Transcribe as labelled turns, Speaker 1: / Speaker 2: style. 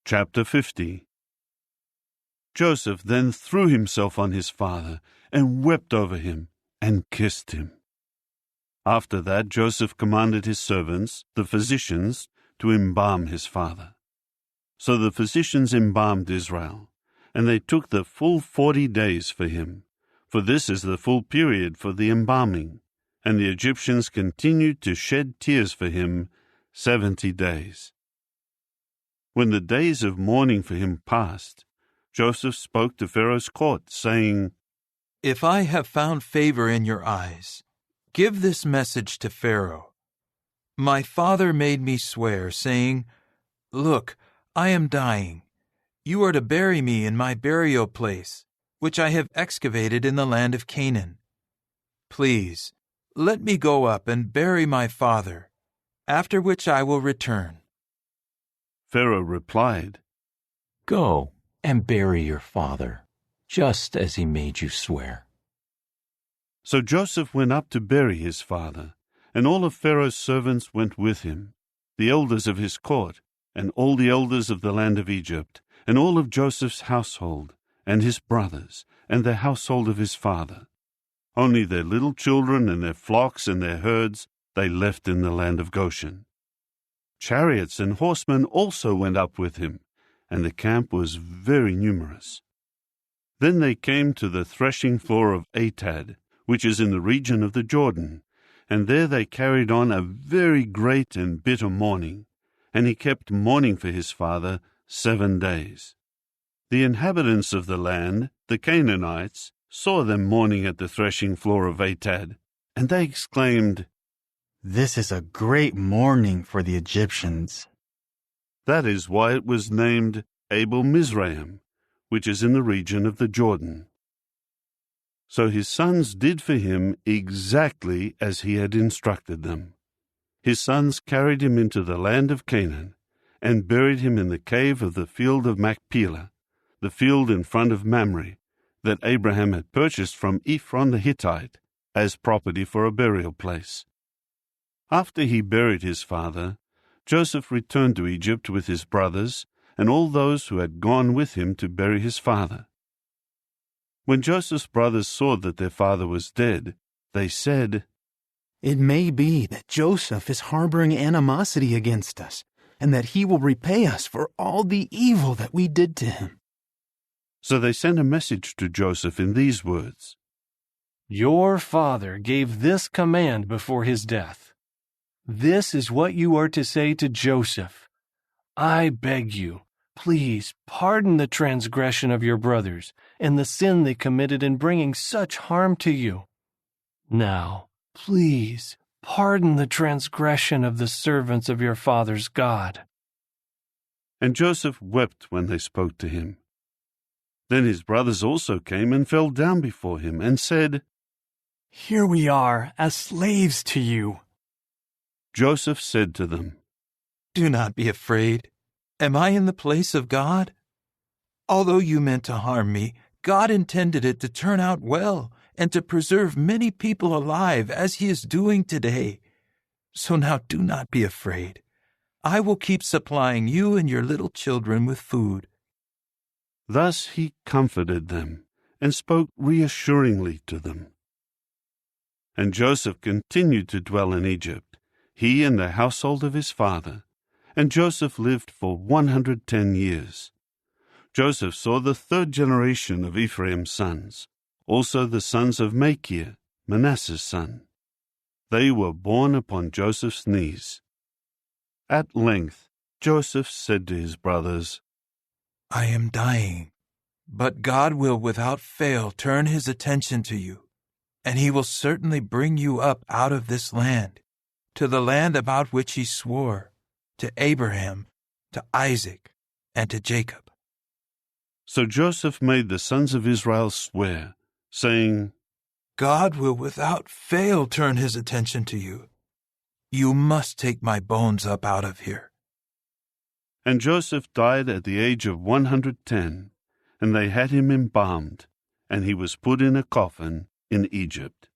Speaker 1: Chapter 50. Joseph then threw himself on his father and wept over him and kissed him. After that, Joseph commanded his servants, the physicians, to embalm his father. So the physicians embalmed Israel, and they took the full 40 days for him, for this is the full period for the embalming, and the Egyptians continued to shed tears for him 70 days. When the days of mourning for him passed, Joseph spoke to Pharaoh's court, saying,
Speaker 2: "If I have found favor in your eyes, give this message to Pharaoh. My father made me swear, saying, 'Look, I am dying. You are to bury me in my burial place, which I have excavated in the land of Canaan. Please, let me go up and bury my father, after which I will return.'"
Speaker 1: Pharaoh replied,
Speaker 3: "Go and bury your father, just as he made you swear."
Speaker 1: So Joseph went up to bury his father, and all of Pharaoh's servants went with him, the elders of his court, and all the elders of the land of Egypt, and all of Joseph's household, and his brothers, and the household of his father. Only their little children and their flocks and their herds they left in the land of Goshen. Chariots and horsemen also went up with him, and the camp was very numerous. Then they came to the threshing floor of Atad, which is in the region of the Jordan, and there they carried on a very great and bitter mourning, and he kept mourning for his father 7 days. The inhabitants of the land, the Canaanites, saw them mourning at the threshing floor of Atad, and they exclaimed,
Speaker 4: "This is a great mourning for the Egyptians."
Speaker 1: That is why it was named Abel Mizraim, which is in the region of the Jordan. So his sons did for him exactly as he had instructed them. His sons carried him into the land of Canaan, and buried him in the cave of the field of Machpelah, the field in front of Mamre, that Abraham had purchased from Ephron the Hittite, as property for a burial place. After he buried his father, Joseph returned to Egypt with his brothers and all those who had gone with him to bury his father. When Joseph's brothers saw that their father was dead, they said,
Speaker 4: "It may be that Joseph is harboring animosity against us, and that he will repay us for all the evil that we did to him."
Speaker 1: So they sent a message to Joseph in these words,
Speaker 5: "Your father gave this command before his death. This is what you are to say to Joseph. I beg you, please pardon the transgression of your brothers and the sin they committed in bringing such harm to you. Now, please pardon the transgression of the servants of your father's God."
Speaker 1: And Joseph wept when they spoke to him. Then his brothers also came and fell down before him and said,
Speaker 6: "Here we are as slaves to you."
Speaker 1: Joseph said to them,
Speaker 2: "Do not be afraid. Am I in the place of God? Although you meant to harm me, God intended it to turn out well and to preserve many people alive as he is doing today. So now do not be afraid. I will keep supplying you and your little children with food."
Speaker 1: Thus he comforted them and spoke reassuringly to them. And Joseph continued to dwell in Egypt, he and the household of his father, and Joseph lived for 110 years. Joseph saw the 3rd generation of Ephraim's sons, also the sons of Machir, Manasseh's son. They were born upon Joseph's knees. At length Joseph said to his brothers,
Speaker 2: "I am dying, but God will without fail turn his attention to you, and he will certainly bring you up out of this land, to the land about which he swore, to Abraham, to Isaac, and to Jacob."
Speaker 1: So Joseph made the sons of Israel swear, saying,
Speaker 2: "God will without fail turn his attention to you. You must take my bones up out of here."
Speaker 1: And Joseph died at the age of 110, and they had him embalmed, and he was put in a coffin in Egypt.